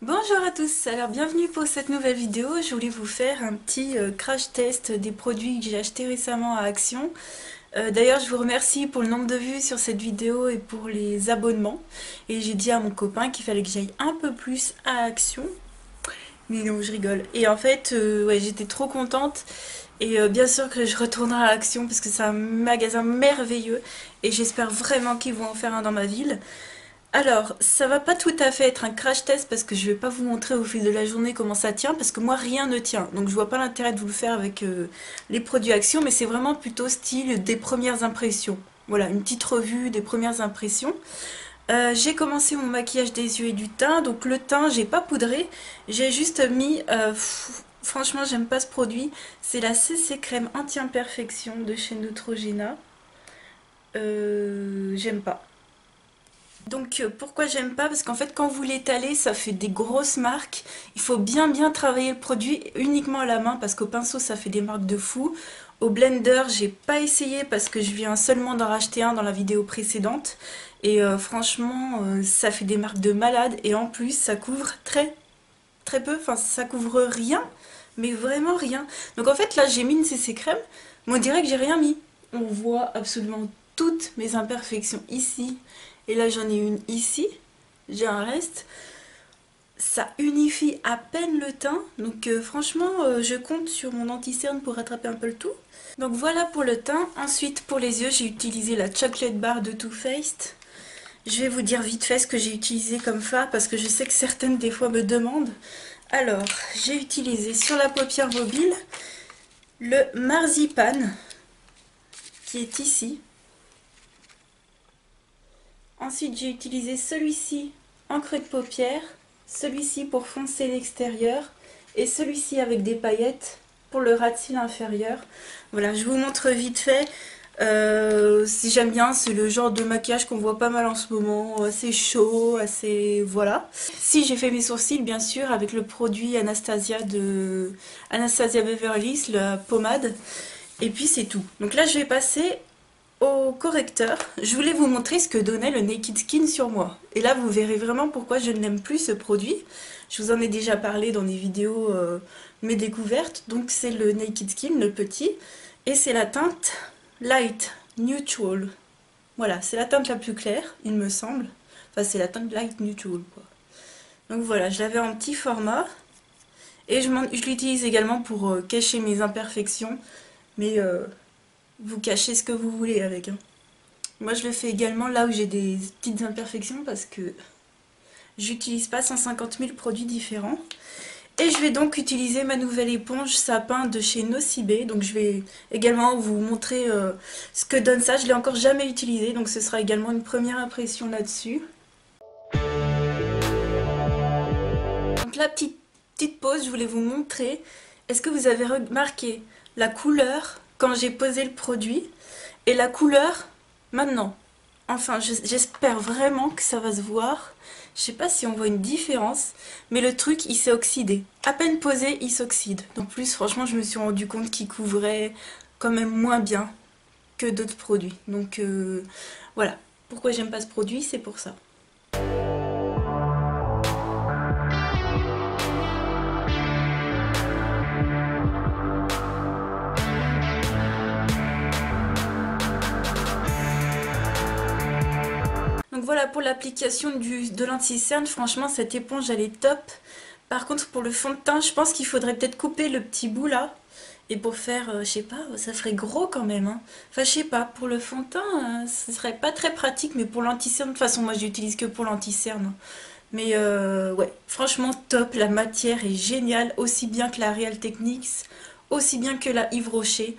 Bonjour à tous, alors bienvenue pour cette nouvelle vidéo. Je voulais vous faire un petit crash test des produits que j'ai achetés récemment à Action. D'ailleurs, je vous remercie pour le nombre de vues sur cette vidéo et pour les abonnements. Et j'ai dit à mon copain qu'il fallait que j'aille un peu plus à Action. Mais non, je rigole. Et en fait, ouais, j'étais trop contente. Et bien sûr que je retournerai à Action parce que c'est un magasin merveilleux. Et j'espère vraiment qu'ils vont en faire un dans ma ville. Alors, ça va pas tout à fait être un crash test parce que je vais pas vous montrer au fil de la journée comment ça tient parce que moi rien ne tient. Donc je vois pas l'intérêt de vous le faire avec les produits Action, mais c'est vraiment plutôt style des premières impressions. Voilà, une petite revue des premières impressions. J'ai commencé mon maquillage des yeux et du teint, donc le teint j'ai pas poudré, j'ai juste mis, franchement j'aime pas ce produit, c'est la CC crème anti-imperfection de chez Neutrogena. J'aime pas. Donc pourquoi j'aime pas? Parce qu'en fait quand vous l'étalez ça fait des grosses marques. Il faut bien travailler le produit uniquement à la main parce qu'au pinceau ça fait des marques de fou. Au blender j'ai pas essayé parce que je viens seulement d'en racheter un dans la vidéo précédente. Et franchement ça fait des marques de malade et en plus ça couvre très peu. Enfin ça couvre rien, mais vraiment rien. Donc en fait là j'ai mis une CC crème mais on dirait que j'ai rien mis. On voit absolument toutes mes imperfections ici. Et là j'en ai une ici, j'ai un reste. Ça unifie à peine le teint, donc franchement je compte sur mon anti-cerne pour rattraper un peu le tout. Donc voilà pour le teint. Ensuite pour les yeux j'ai utilisé la Chocolate Bar de Too Faced. Je vais vous dire vite fait ce que j'ai utilisé comme fard parce que je sais que certaines des fois me demandent. Alors j'ai utilisé sur la paupière mobile le Marzipan qui est ici. Ensuite, j'ai utilisé celui-ci en creux de paupière, celui-ci pour foncer l'extérieur et celui-ci avec des paillettes pour le ras de cils inférieur. Voilà, je vous montre vite fait. Si j'aime bien, c'est le genre de maquillage qu'on voit pas mal en ce moment, assez chaud, assez... voilà. Si j'ai fait mes sourcils, bien sûr, avec le produit Anastasia de Anastasia Beverly Hills, la pommade. Et puis c'est tout. Donc là, je vais passer au correcteur. Je voulais vous montrer ce que donnait le Naked Skin sur moi. Et là, vous verrez vraiment pourquoi je ne l'aime plus ce produit. Je vous en ai déjà parlé dans des vidéos mes découvertes. Donc c'est le Naked Skin, le petit. Et c'est la teinte Light Neutral. Voilà, c'est la teinte la plus claire, il me semble. Enfin, c'est la teinte Light Neutral, quoi. Donc voilà, je l'avais en petit format. Et je l'utilise également pour cacher mes imperfections. Mais vous cachez ce que vous voulez avec, hein. Moi je le fais également là où j'ai des petites imperfections parce que j'utilise pas 150 000 produits différents. Et je vais donc utiliser ma nouvelle éponge sapin de chez Nocibé. Donc je vais également vous montrer ce que donne ça. Je l'ai encore jamais utilisé, donc ce sera également une première impression là-dessus. Donc la petite pause, je voulais vous montrer. Est-ce que vous avez remarqué la couleur quand j'ai posé le produit et la couleur maintenant? Enfin, j'espère vraiment que ça va se voir. Je sais pas si on voit une différence, mais le truc, il s'est oxydé. À peine posé, il s'oxyde. En plus, franchement, je me suis rendu compte qu'il couvrait quand même moins bien que d'autres produits. Donc voilà. Pourquoi j'aime pas ce produit, c'est pour ça. Donc voilà pour l'application de l'anti-cerne, franchement cette éponge elle est top. Par contre pour le fond de teint, je pense qu'il faudrait peut-être couper le petit bout là. Et pour faire, je sais pas, ça ferait gros quand même, hein. Enfin je sais pas, pour le fond de teint, ce serait pas très pratique, mais pour l'anti-cerne, de toute façon moi j'utilise que pour l'anti-cerne. Mais ouais, franchement top, la matière est géniale, aussi bien que la Real Techniques, aussi bien que la Yves Rocher.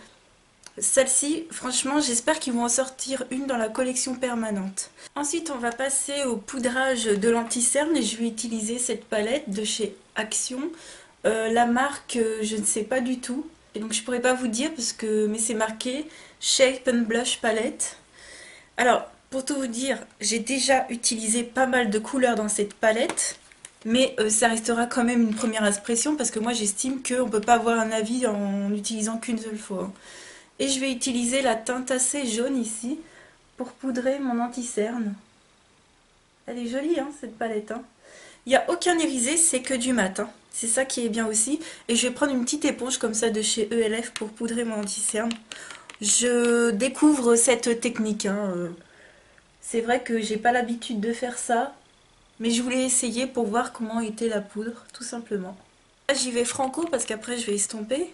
Celle-ci, franchement, j'espère qu'ils vont en sortir une dans la collection permanente. Ensuite, on va passer au poudrage de l'anti-cerne et je vais utiliser cette palette de chez Action. La marque, je ne sais pas du tout. Et donc, je pourrais pas vous dire parce que... mais c'est marqué Shape and Blush Palette. Alors, pour tout vous dire, j'ai déjà utilisé pas mal de couleurs dans cette palette. Mais ça restera quand même une première impression parce que moi, j'estime qu'on ne peut pas avoir un avis en n'utilisant qu'une seule fois. Et je vais utiliser la teinte assez jaune ici pour poudrer mon anti-cerne. Elle est jolie hein, cette palette, hein. Il n'y a aucun irisé, c'est que du mat, hein. C'est ça qui est bien aussi. Et je vais prendre une petite éponge comme ça de chez ELF pour poudrer mon anti-cerne. Je découvre cette technique, hein. C'est vrai que j'ai pas l'habitude de faire ça, mais je voulais essayer pour voir comment était la poudre, tout simplement. Là, j'y vais franco parce qu'après je vais estomper.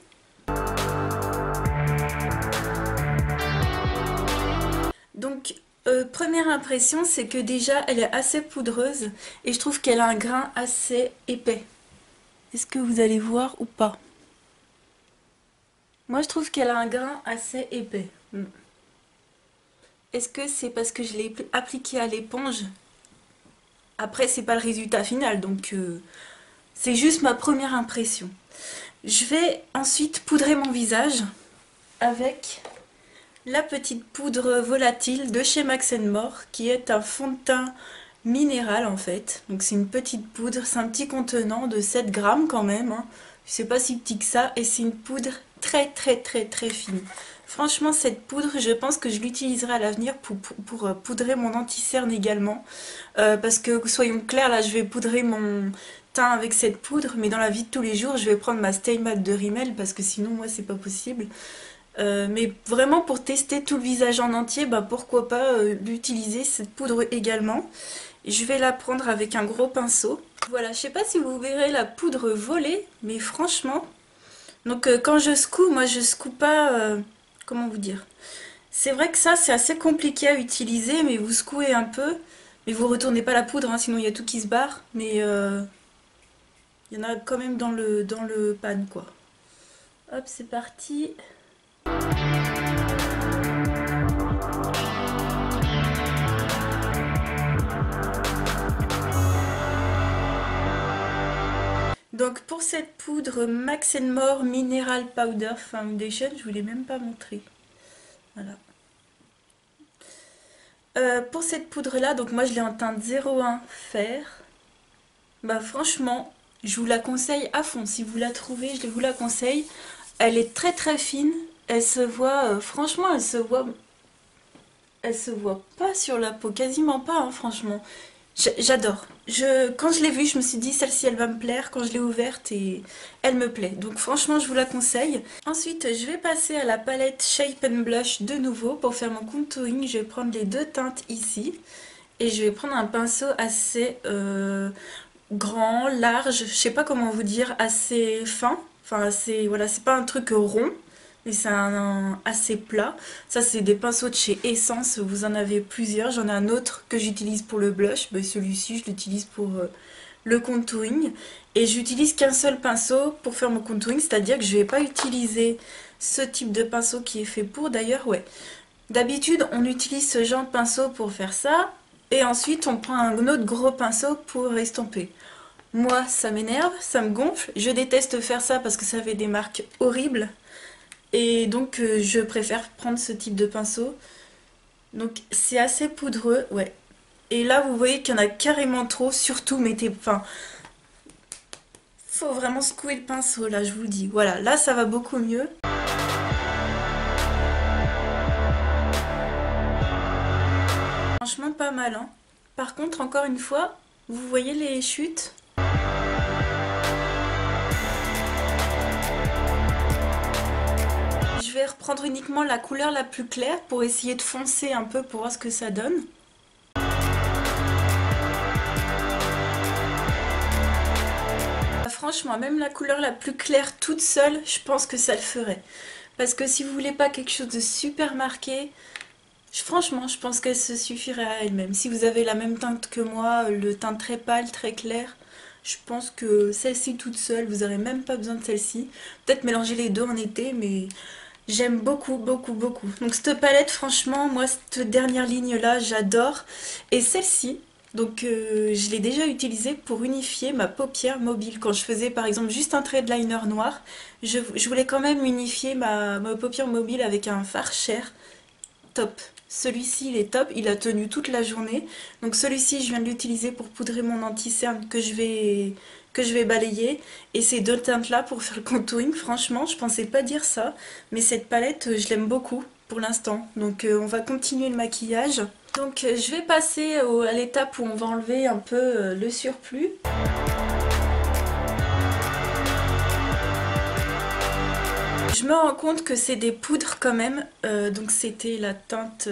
Donc, première impression, c'est que déjà elle est assez poudreuse et je trouve qu'elle a un grain assez épais. Est-ce que vous allez voir ou pas? Moi, je trouve qu'elle a un grain assez épais. Est-ce que c'est parce que je l'ai appliqué à l'éponge? Après, c'est pas le résultat final, donc c'est juste ma première impression. Je vais ensuite poudrer mon visage avec la petite poudre volatile de chez Max More, qui est un fond de teint minéral en fait. Donc c'est une petite poudre, c'est un petit contenant de 7 grammes quand même, hein. C'est pas si petit que ça, et c'est une poudre très fine. Franchement, cette poudre, je pense que je l'utiliserai à l'avenir pour poudrer mon anti-cerne également. Parce que, soyons clairs, là, je vais poudrer mon teint avec cette poudre, mais dans la vie de tous les jours, je vais prendre ma Stay Matte de Rimmel, parce que sinon, moi, c'est pas possible. Mais vraiment, pour tester tout le visage en entier, bah, pourquoi pas l'utiliser, cette poudre également. Et je vais la prendre avec un gros pinceau. Voilà, je sais pas si vous verrez la poudre voler, mais franchement... Donc quand je secoue, moi je secoue pas... comment vous dire? C'est vrai que ça c'est assez compliqué à utiliser, mais vous secouez un peu. Mais vous retournez pas la poudre, hein, sinon il y a tout qui se barre. Mais il y en a quand même dans le pan, quoi. Hop, c'est parti. Donc pour cette poudre Max More Mineral Powder Foundation, je vous l'ai même pas montré. Voilà. Pour cette poudre là, donc moi je l'ai en teinte 01 fer. Bah franchement, je vous la conseille à fond. Si vous la trouvez, je vous la conseille. Elle est très fine. Elle se voit, franchement, elle se voit pas sur la peau, quasiment pas, hein, franchement. J'adore. Quand je l'ai vue, je me suis dit celle-ci elle va me plaire. Quand je l'ai ouverte et elle me plaît. Donc franchement je vous la conseille. Ensuite je vais passer à la palette Shape and Blush de nouveau pour faire mon contouring. Je vais prendre les deux teintes ici. Et je vais prendre un pinceau assez grand, large, je sais pas comment vous dire, assez fin. Enfin assez, voilà, c'est pas un truc rond. Mais c'est assez plat. Ça, c'est des pinceaux de chez Essence. Vous en avez plusieurs. J'en ai un autre que j'utilise pour le blush. Ben, celui-ci, je l'utilise pour le contouring. Et j'utilise qu'un seul pinceau pour faire mon contouring. C'est-à-dire que je vais pas utiliser ce type de pinceau qui est fait pour. D'ailleurs, ouais. D'habitude, on utilise ce genre de pinceau pour faire ça. Et ensuite, on prend un autre gros pinceau pour estomper. Moi, ça m'énerve, ça me gonfle. Je déteste faire ça parce que ça fait des marques horribles. Et donc je préfère prendre ce type de pinceau. Donc c'est assez poudreux, ouais. Et là vous voyez qu'il y en a carrément trop, surtout mettez... Enfin, faut vraiment secouer le pinceau là, je vous le dis. Voilà, là ça va beaucoup mieux. Franchement pas mal, hein. Par contre, encore une fois, vous voyez les chutes ? Je vais reprendre uniquement la couleur la plus claire pour essayer de foncer un peu pour voir ce que ça donne. Franchement, même la couleur la plus claire toute seule, je pense que ça le ferait. Parce que si vous voulez pas quelque chose de super marqué, franchement, je pense qu'elle se suffirait à elle-même. Si vous avez la même teinte que moi, le teint très pâle, très clair, je pense que celle-ci toute seule, vous n'aurez même pas besoin de celle-ci. Peut-être mélanger les deux en été, mais... J'aime beaucoup. Donc cette palette, franchement, moi cette dernière ligne là, j'adore. Et celle-ci, donc je l'ai déjà utilisée pour unifier ma paupière mobile. Quand je faisais par exemple juste un trait de liner noir, je voulais quand même unifier ma paupière mobile avec un fard cher. Top. Celui-ci il est top, il a tenu toute la journée. Donc celui-ci je viens de l'utiliser pour poudrer mon anti-cerne que je vais balayer. Et ces deux teintes là pour faire le contouring, franchement je pensais pas dire ça. Mais cette palette je l'aime beaucoup. pour l'instant. Donc on va continuer le maquillage. Donc je vais passer à l'étape où on va enlever un peu le surplus. Je me rends compte que c'est des poudres quand même, donc c'était la teinte,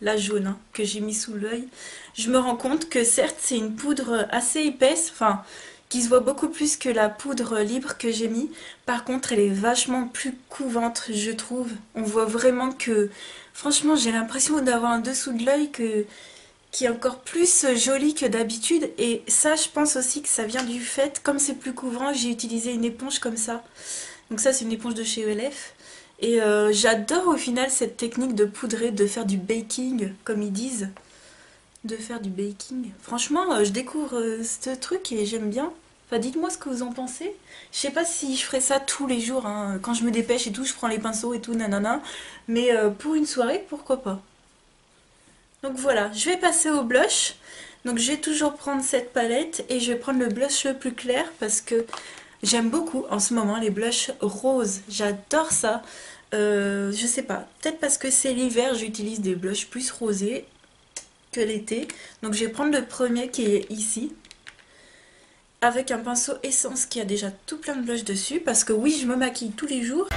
la jaune hein, que j'ai mis sous l'œil. Je me rends compte que certes c'est une poudre assez épaisse, enfin qui se voit beaucoup plus que la poudre libre que j'ai mis. Par contre elle est vachement plus couvante je trouve. On voit vraiment que, franchement j'ai l'impression d'avoir un dessous de l'œil qui est encore plus joli que d'habitude. Et ça je pense aussi que ça vient du fait, comme c'est plus couvrant, j'ai utilisé une éponge comme ça. Donc ça c'est une éponge de chez ELF. Et j'adore au final cette technique de poudrer, de faire du baking, comme ils disent. De faire du baking. Franchement, je découvre ce truc et j'aime bien. Enfin, dites-moi ce que vous en pensez. Je sais pas si je ferais ça tous les jours, hein. Quand je me dépêche et tout, je prends les pinceaux et tout, nanana. Mais pour une soirée, pourquoi pas. Donc voilà, je vais passer au blush. Donc je vais toujours prendre cette palette et je vais prendre le blush le plus clair parce que j'aime beaucoup en ce moment les blushs roses, j'adore ça. Je sais pas, peut-être parce que c'est l'hiver, j'utilise des blushs plus rosés que l'été. Donc je vais prendre le premier qui est ici, avec un pinceau Essence qui a déjà tout plein de blushs dessus, parce que oui, je me maquille tous les jours.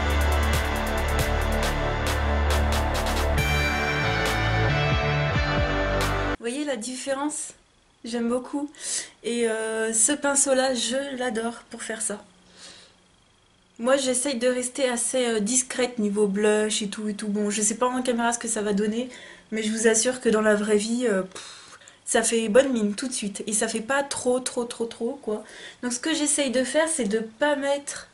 Vous voyez la différence? J'aime beaucoup. Et ce pinceau-là, je l'adore pour faire ça. Moi, j'essaye de rester assez discrète niveau blush et tout et tout. Bon, je sais pas en caméra ce que ça va donner, mais je vous assure que dans la vraie vie, ça fait bonne mine tout de suite. Et ça fait pas trop, quoi. Donc ce que j'essaye de faire, c'est de pas mettre...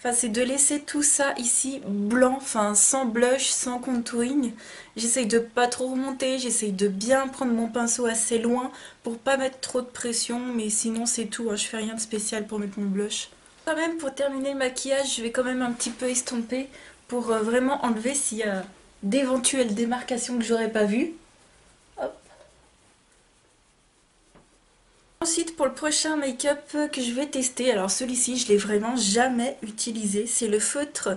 Enfin, c'est de laisser tout ça ici blanc, enfin sans blush, sans contouring. J'essaye de pas trop remonter, j'essaye de bien prendre mon pinceau assez loin pour pas mettre trop de pression, mais sinon c'est tout, hein, je fais rien de spécial pour mettre mon blush. Quand même, pour terminer le maquillage, je vais quand même un petit peu estomper pour vraiment enlever s'il y a d'éventuelles démarcations que j'aurais pas vues. Hop. Ensuite, pour le prochain make-up que je vais tester, alors celui-ci, je l'ai vraiment jamais utilisé. C'est le feutre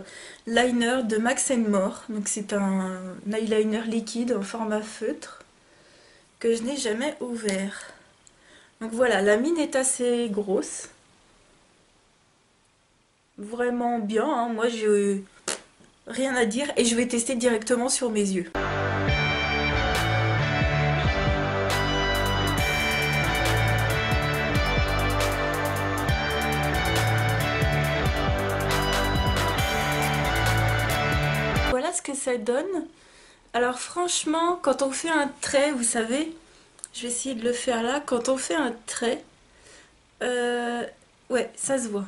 liner de Max More. Donc c'est un eyeliner liquide en format feutre que je n'ai jamais ouvert. Donc voilà, la mine est assez grosse. Vraiment bien, hein. Moi j'ai rien à dire et je vais tester directement sur mes yeux. Voilà ce que ça donne. Alors franchement, quand on fait un trait, vous savez, je vais essayer de le faire là, quand on fait un trait, ouais, ça se voit.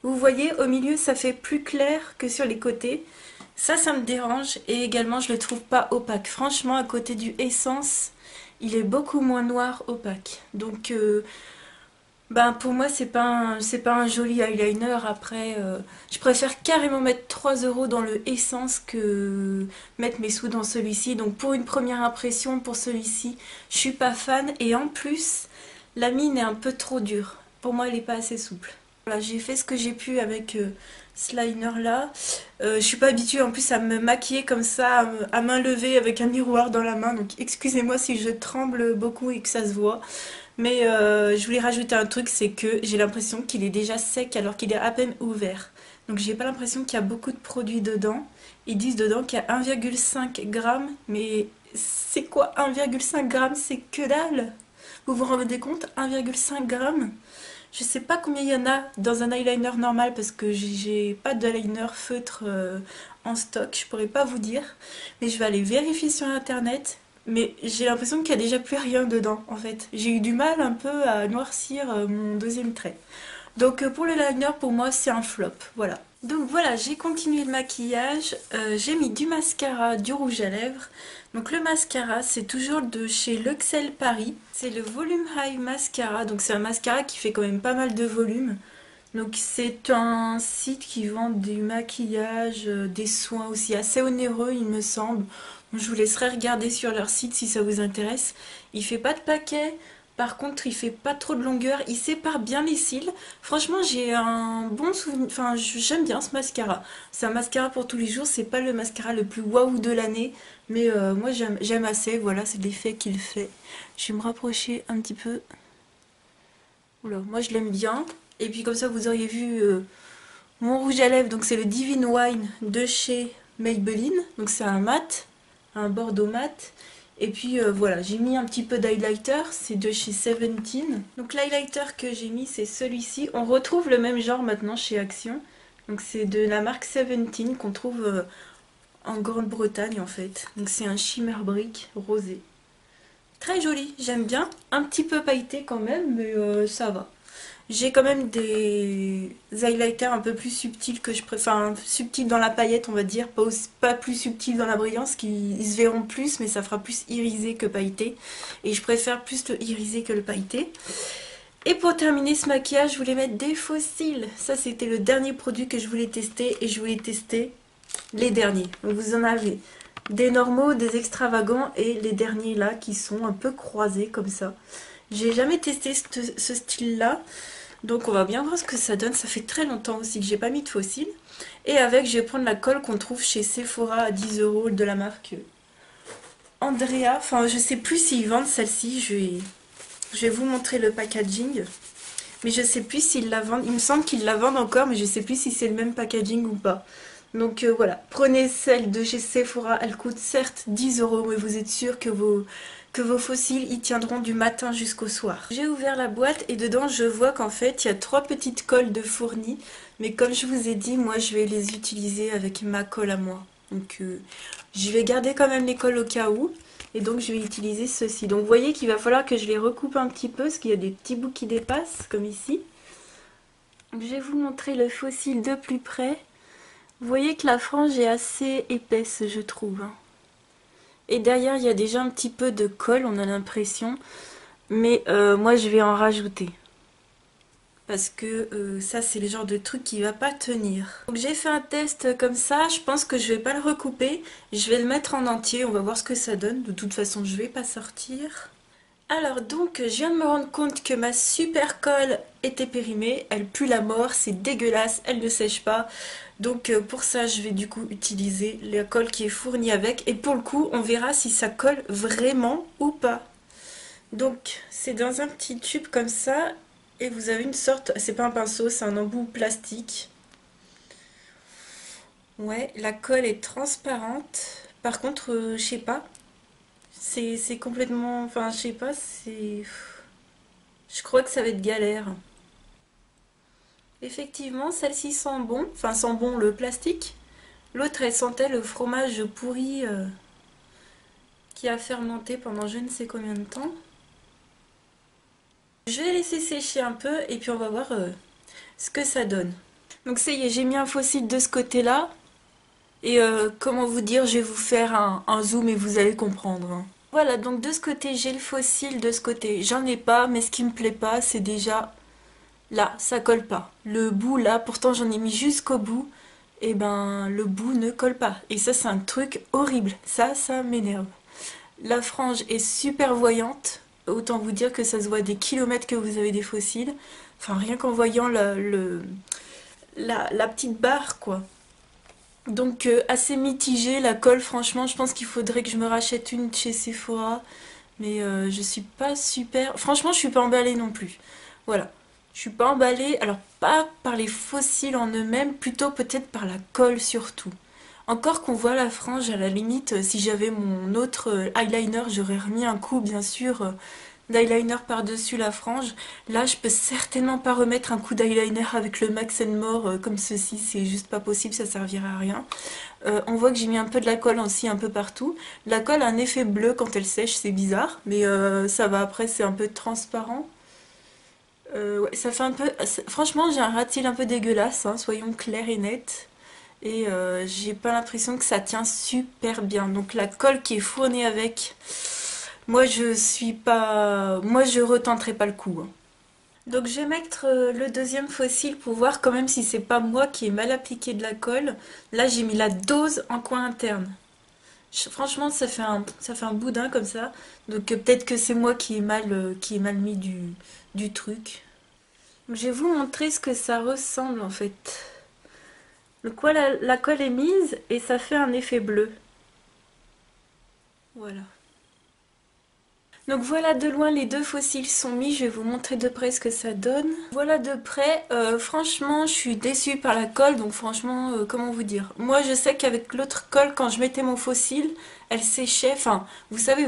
Vous voyez, au milieu, ça fait plus clair que sur les côtés. Ça me dérange. Et également, je le trouve pas opaque. Franchement, à côté du Essence, il est beaucoup moins noir opaque. Donc, ben, pour moi, c'est pas un joli eyeliner. Après, je préfère carrément mettre 3 € dans le Essence que mettre mes sous dans celui-ci. Donc, pour une première impression, pour celui-ci, je suis pas fan. Et en plus, la mine est un peu trop dure. Pour moi, elle est pas assez souple. Voilà, j'ai fait ce que j'ai pu avec ce liner là. Je suis pas habituée en plus à me maquiller comme ça, à main levée avec un miroir dans la main. Donc excusez-moi si je tremble beaucoup et que ça se voit. Mais je voulais rajouter un truc, c'est que j'ai l'impression qu'il est déjà sec alors qu'il est à peine ouvert. Donc j'ai pas l'impression qu'il y a beaucoup de produits dedans. Ils disent dedans qu'il y a 1,5 g. Mais c'est quoi 1,5 g? C'est que dalle! Vous vous rendez compte? 1,5 g? Je sais pas combien il y en a dans un eyeliner normal parce que j'ai pas d'eyeliner feutre en stock, je pourrais pas vous dire. Mais je vais aller vérifier sur internet. Mais j'ai l'impression qu'il y a déjà plus rien dedans en fait. J'ai eu du mal un peu à noircir mon deuxième trait. Donc pour le liner, pour moi c'est un flop, voilà. Donc voilà, j'ai continué le maquillage, j'ai mis du mascara, du rouge à lèvres. Donc le mascara, c'est toujours de chez L'Occel Paris. C'est le Volume High Mascara, donc c'est un mascara qui fait quand même pas mal de volume. Donc c'est un site qui vend du maquillage, des soins aussi assez onéreux il me semble. Je vous laisserai regarder sur leur site si ça vous intéresse. Il fait pas de paquet, Par contre, il fait pas trop de longueur, il sépare bien les cils. Franchement, j'ai un bon souvenir, enfin, j'aime bien ce mascara. C'est un mascara pour tous les jours, c'est pas le mascara le plus waouh de l'année, mais moi j'aime assez, voilà, c'est l'effet qu'il fait. Je vais me rapprocher un petit peu. Oula, moi je l'aime bien. Et puis comme ça, vous auriez vu mon rouge à lèvres, donc c'est le Divine Wine de chez Maybelline. Donc c'est un mat, un bordeaux mat. Et puis voilà, j'ai mis un petit peu d'highlighter, c'est de chez Seventeen. Donc l'highlighter que j'ai mis, c'est celui-ci. On retrouve le même genre maintenant chez Action. Donc c'est de la marque Seventeen qu'on trouve en Grande-Bretagne en fait. Donc c'est un shimmer brick rosé. Très joli, j'aime bien. Un petit peu pailleté quand même, mais ça va. J'ai quand même des highlighters un peu plus subtils que je préfère, enfin, subtils dans la paillette on va dire, pas plus subtils dans la brillance, qui ils se verront plus mais ça fera plus irisé que pailleté. Et je préfère plus le irisé que le pailleté. Et pour terminer ce maquillage, je voulais mettre des faux cils. Ça c'était le dernier produit que je voulais tester et je voulais tester les derniers. Donc vous en avez des normaux, des extravagants et les derniers là qui sont un peu croisés comme ça. J'ai jamais testé ce style là. Donc on va bien voir ce que ça donne. Ça fait très longtemps aussi que j'ai pas mis de faux cils. Et avec, je vais prendre la colle qu'on trouve chez Sephora à 10 € de la marque Andrea. Enfin, je sais plus s'ils vendent celle-ci. Je vais vous montrer le packaging. Mais je sais plus s'ils la vendent. Il me semble qu'ils la vendent encore, mais je sais plus si c'est le même packaging ou pas. Donc voilà, prenez celle de chez Sephora. Elle coûte certes 10 €, mais vous êtes sûr que vos fossiles y tiendront du matin jusqu'au soir. J'ai ouvert la boîte et dedans je vois qu'en fait il y a 3 petites colles de fournis. Mais comme je vous ai dit, moi je vais les utiliser avec ma colle à moi. Donc je vais garder quand même les colles au cas où. Et donc je vais utiliser ceci. Donc vous voyez qu'il va falloir que je les recoupe un petit peu parce qu'il y a des petits bouts qui dépassent comme ici. Donc, je vais vous montrer le fossile de plus près. Vous voyez que la frange est assez épaisse je trouve. Et derrière, il y a déjà un petit peu de colle, on a l'impression. Mais moi, je vais en rajouter. Parce que ça, c'est le genre de truc qui va pas tenir. Donc j'ai fait un test comme ça. Je pense que je vais pas le recouper. Je vais le mettre en entier. On va voir ce que ça donne. De toute façon, je vais pas sortir. Alors donc, je viens de me rendre compte que ma super colle était périmée. Elle pue la mort, c'est dégueulasse, elle ne sèche pas. Donc pour ça, je vais du coup utiliser la colle qui est fournie avec. Et pour le coup, on verra si ça colle vraiment ou pas. Donc c'est dans un petit tube comme ça. Et vous avez une sorte, c'est pas un pinceau, c'est un embout plastique. Ouais, la colle est transparente. Par contre, je sais pas. C'est complètement... Enfin, je sais pas, c'est... Je crois que ça va être galère. Effectivement, celle-ci sent bon. Enfin, sent bon le plastique. L'autre, elle sentait le fromage pourri qui a fermenté pendant je ne sais combien de temps. Je vais laisser sécher un peu et puis on va voir ce que ça donne. Donc ça y est, j'ai mis un fossile de ce côté-là. Et comment vous dire, je vais vous faire un zoom et vous allez comprendre. Hein. Voilà, donc de ce côté, j'ai le fossile, de ce côté, j'en ai pas. Mais ce qui me plaît pas, c'est déjà là, ça colle pas. Le bout là, pourtant j'en ai mis jusqu'au bout. Et ben, le bout ne colle pas. Et ça, c'est un truc horrible. Ça m'énerve. La frange est super voyante. Autant vous dire que ça se voit des kilomètres que vous avez des fossiles. Enfin, rien qu'en voyant la petite barre, quoi. Donc, assez mitigée. La colle, franchement, je pense qu'il faudrait que je me rachète une chez Sephora. Mais je suis pas super... Franchement, je suis pas emballée non plus. Voilà. Je suis pas emballée. Alors, pas par les fossiles en eux-mêmes, plutôt peut-être par la colle surtout. Encore qu'on voit la frange, à la limite, si j'avais mon autre eyeliner, j'aurais remis un coup, bien sûr, d'eyeliner par-dessus la frange. Là, je peux certainement pas remettre un coup d'eyeliner avec le Max More comme ceci, c'est juste pas possible, ça servira à rien. On voit que j'ai mis un peu de la colle aussi un peu partout. La colle a un effet bleu quand elle sèche, c'est bizarre, mais ça va après, c'est un peu transparent. Ouais, ça fait un peu... Franchement, j'ai un ras-de-cils un peu dégueulasse, hein, soyons clairs et nets. Et j'ai pas l'impression que ça tient super bien. Donc la colle qui est fournie avec, moi je suis pas... Moi je retenterai pas le coup. Hein. Donc je vais mettre le deuxième fossile pour voir quand même si c'est pas moi qui ai mal appliqué de la colle. Là j'ai mis la dose en coin interne. Franchement, ça fait un boudin comme ça. Donc peut-être que c'est moi qui ai mal mis du truc. Je vais vous montrer ce que ça ressemble en fait. Donc voilà, la colle est mise et ça fait un effet bleu. Voilà. Donc voilà, de loin les deux fossiles sont mis, je vais vous montrer de près ce que ça donne. Voilà de près, franchement je suis déçue par la colle, donc franchement, comment vous dire. Moi je sais qu'avec l'autre colle, quand je mettais mon fossile, elle séchait, enfin, vous savez,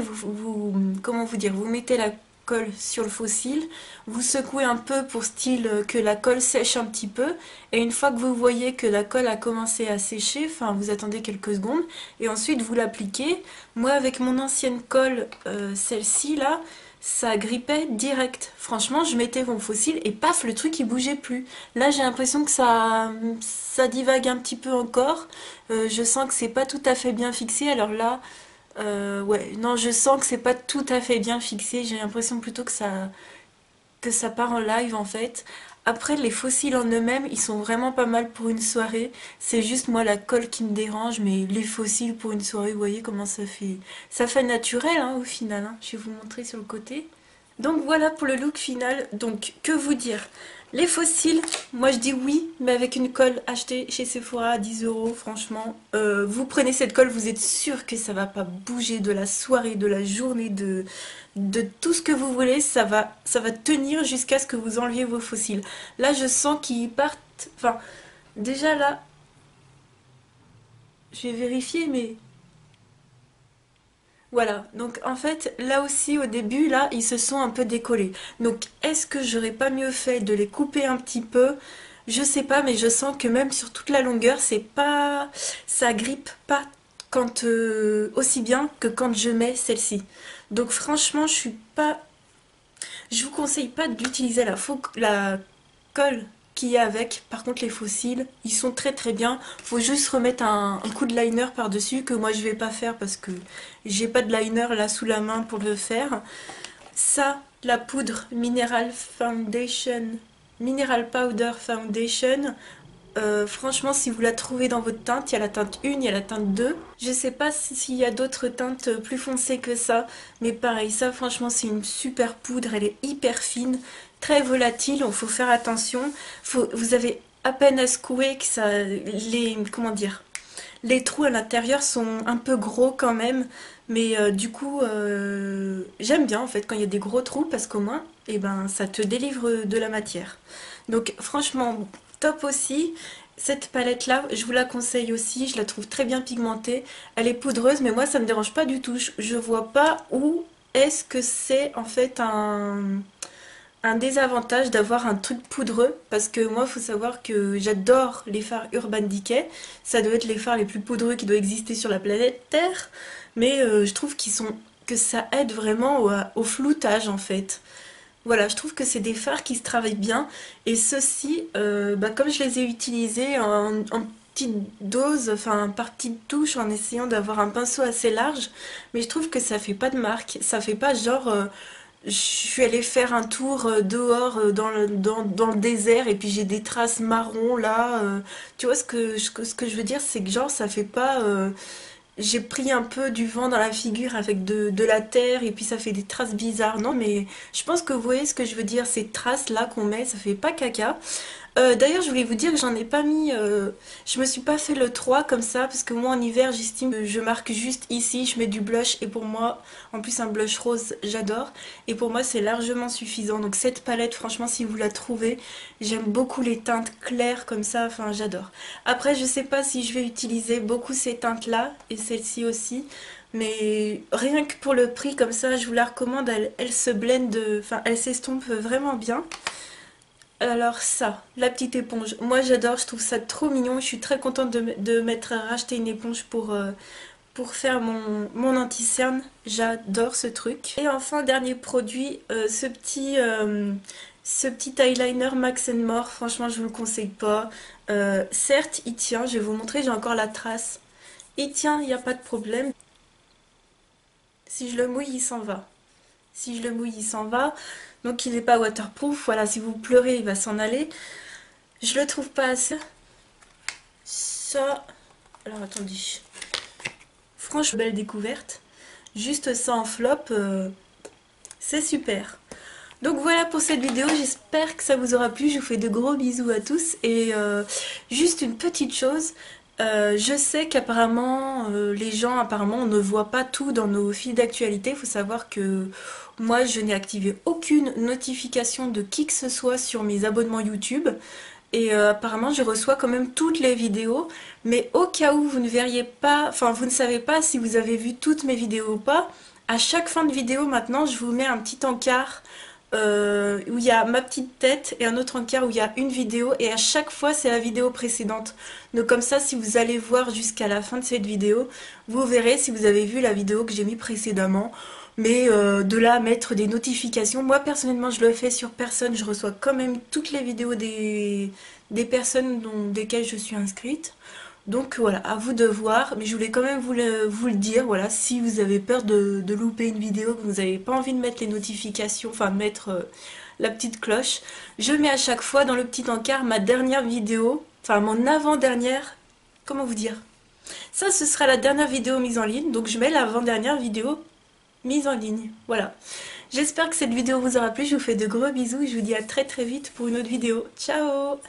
comment vous dire, vous mettez la colle sur le fossile, vous secouez un peu pour style que la colle sèche un petit peu, et une fois que vous voyez que la colle a commencé à sécher, enfin vous attendez quelques secondes, et ensuite vous l'appliquez. Moi, avec mon ancienne colle, celle-ci là, ça grippait direct. Franchement, je mettais mon fossile et paf, le truc il bougeait plus. Là, j'ai l'impression que ça divague un petit peu encore. Je sens que c'est pas tout à fait bien fixé. Alors là, ouais, non, je sens que c'est pas tout à fait bien fixé. J'ai l'impression plutôt que ça part en live en fait. Après, les fossiles en eux-mêmes, ils sont vraiment pas mal pour une soirée. C'est juste moi la colle qui me dérange, mais les fossiles pour une soirée, vous voyez comment ça fait. Ça fait naturel hein, au final. Hein. Je vais vous montrer sur le côté. Donc voilà pour le look final. Donc que vous dire? Les fossiles, moi je dis oui, mais avec une colle achetée chez Sephora à 10 euros, franchement. Vous prenez cette colle, vous êtes sûr que ça va pas bouger de la soirée, de la journée, de tout ce que vous voulez. Ça va tenir jusqu'à ce que vous enleviez vos fossiles. Là je sens qu'ils partent. Enfin, déjà là, je vais vérifier, mais voilà, donc en fait, là aussi au début, là, ils se sont un peu décollés. Donc est-ce que j'aurais pas mieux fait de les couper un petit peu? Je sais pas, mais je sens que même sur toute la longueur, c'est pas, ça grippe pas quand aussi bien que quand je mets celle-ci. Donc franchement, je vous conseille pas d'utiliser la colle qu'il y a avec. Par contre, les fossiles, ils sont très très bien. Faut juste remettre un coup de liner par-dessus que moi je vais pas faire parce que j'ai pas de liner là sous la main pour le faire. Ça, la poudre Mineral Powder Foundation. Franchement, si vous la trouvez dans votre teinte, il y a la teinte 1, il y a la teinte 2. Je sais pas s'il y a d'autres teintes plus foncées que ça, mais pareil, ça franchement c'est une super poudre, elle est hyper fine, très volatile, il faut faire attention. Vous avez à peine à secouer que ça, comment dire, les trous à l'intérieur sont un peu gros quand même, mais du coup, j'aime bien en fait quand il y a des gros trous parce qu'au moins, eh ben, ça te délivre de la matière. Donc franchement, top aussi. Cette palette là, je vous la conseille aussi, je la trouve très bien pigmentée. Elle est poudreuse, mais moi ça me dérange pas du tout. Je vois pas où est-ce que c'est en fait un désavantage d'avoir un truc poudreux, parce que moi, il faut savoir que j'adore les fards Urban Decay. Ça doit être les fards les plus poudreux qui doivent exister sur la planète Terre, mais je trouve que ça aide vraiment au floutage en fait. Voilà, je trouve que c'est des fards qui se travaillent bien, et ceux-ci, bah, comme je les ai utilisés en petite dose, enfin par petite touche, en essayant d'avoir un pinceau assez large, mais je trouve que ça fait pas de marque, ça fait pas genre je suis allée faire un tour dehors dans le désert et puis j'ai des traces marron là. Tu vois ce que je veux dire, c'est que genre ça fait pas. J'ai pris un peu du vent dans la figure avec de la terre et puis ça fait des traces bizarres. Non, mais je pense que vous voyez ce que je veux dire, ces traces là qu'on met, ça fait pas caca. D'ailleurs, je voulais vous dire que j'en ai pas mis. Je me suis pas fait le 3 comme ça, parce que moi en hiver, j'estime que je marque juste ici, je mets du blush, et pour moi, en plus, un blush rose, j'adore. Et pour moi, c'est largement suffisant. Donc, cette palette, franchement, si vous la trouvez, j'aime beaucoup les teintes claires comme ça, enfin, j'adore. Après, je sais pas si je vais utiliser beaucoup ces teintes-là, et celle-ci aussi. Mais rien que pour le prix, comme ça, je vous la recommande. Elle se blende, enfin, elle s'estompe vraiment bien. Alors ça, la petite éponge, moi j'adore, je trouve ça trop mignon, je suis très contente de m'être racheté une éponge pour faire mon anti-cerne, j'adore ce truc. Et enfin, dernier produit, ce petit eyeliner Max More, franchement je vous le conseille pas. Certes, il tient, je vais vous montrer, j'ai encore la trace. Il tient, il n'y a pas de problème. Si je le mouille, il s'en va. Si je le mouille, il s'en va. Donc il n'est pas waterproof, voilà, si vous pleurez, il va s'en aller. Je le trouve pas assez. Ça, alors attendez. Franchement, belle découverte. Juste ça en flop, c'est super. Donc voilà pour cette vidéo, j'espère que ça vous aura plu, je vous fais de gros bisous à tous et juste une petite chose, je sais qu'apparemment les gens apparemment on ne voit pas tout dans nos fils d'actualité, il faut savoir que moi je n'ai activé aucune notification de qui que ce soit sur mes abonnements YouTube et apparemment je reçois quand même toutes les vidéos, mais au cas où vous ne verriez pas, enfin vous ne savez pas si vous avez vu toutes mes vidéos ou pas, à chaque fin de vidéo maintenant je vous mets un petit encart où il y a ma petite tête et un autre encart où il y a une vidéo et à chaque fois c'est la vidéo précédente. Donc comme ça si vous allez voir jusqu'à la fin de cette vidéo, vous verrez si vous avez vu la vidéo que j'ai mis précédemment. Mais de là à mettre des notifications, moi personnellement je le fais sur personne, je reçois quand même toutes les vidéos des personnes desquelles je suis inscrite. Donc voilà, à vous de voir, mais je voulais quand même vous le dire, voilà, si vous avez peur de louper une vidéo, que vous n'avez pas envie de mettre les notifications, enfin de mettre la petite cloche, je mets à chaque fois dans le petit encart ma dernière vidéo, enfin mon avant-dernière, comment vous dire? Ça, ce sera la dernière vidéo mise en ligne, donc je mets l'avant-dernière vidéo mise en ligne, voilà. J'espère que cette vidéo vous aura plu, je vous fais de gros bisous et je vous dis à très très vite pour une autre vidéo. Ciao!